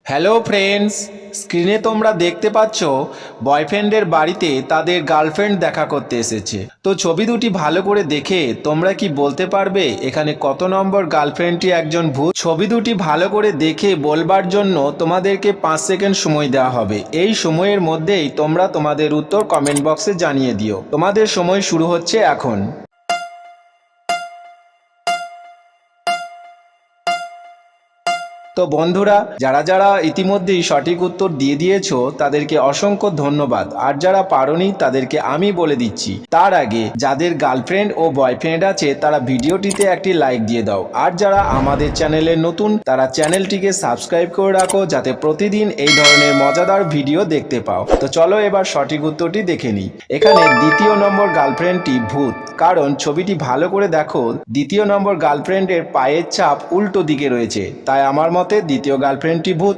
Hello friends, স্ক্রিনে তোমরা দেখতে পাচ্ছ বয়ফ্রেন্ডের বাড়িতে তাদের গার্লফ্রেন্ড দেখা করতে এসেছে। তো ছবি দুটি ভালো করে দেখে তোমরা কি বলতে পারবে এখানে কত নম্বর গার্লফ্রেন্ডটি একজন ভূত? ছবি দুটি ভালো করে দেখে বলবার জন্য তোমাদেরকে 5 সেকেন্ড সময় দেওয়া হবে। এই সময়ের মধ্যেই তোমরা তোমাদের উত্তর কমেন্ট বক্সে জানিয়ে দিও। তোমাদের সময় শুরু হচ্ছে এখন। তো বন্ধুরা, যারা যারা ইতিমধ্যেই সঠিক উত্তর দিয়ে দিয়েছো তাদেরকে অসংখ্য ধন্যবাদ। আর যারা পারোনি তাদেরকে আমি বলে দিচ্ছি, তার আগে যাদের গার্লফ্রেন্ড ও বয়ফ্রেন্ড আছে তারা ভিডিওটিতে একটি লাইক দিয়ে দাও। আর যারা আমাদের চ্যানেলে নতুন তারা চ্যানেলটিকে সাবস্ক্রাইব করে রাখো, যাতে প্রতিদিন এই ধরনের মজাদার ভিডিও দেখতে পাও। তো চলো এবার সঠিক উত্তরটি দেখে নিই। এখানে দ্বিতীয় নম্বর গার্লফ্রেন্ডটি ভূত, কারণ ছবিটি ভালো করে দেখো, দ্বিতীয় নম্বর গার্লফ্রেন্ডের পায়ের ছাপ উল্টো দিকে রয়েছে, তাই আমার মতে দ্বিতীয় গার্লফ্রেন্ডটি ভূত।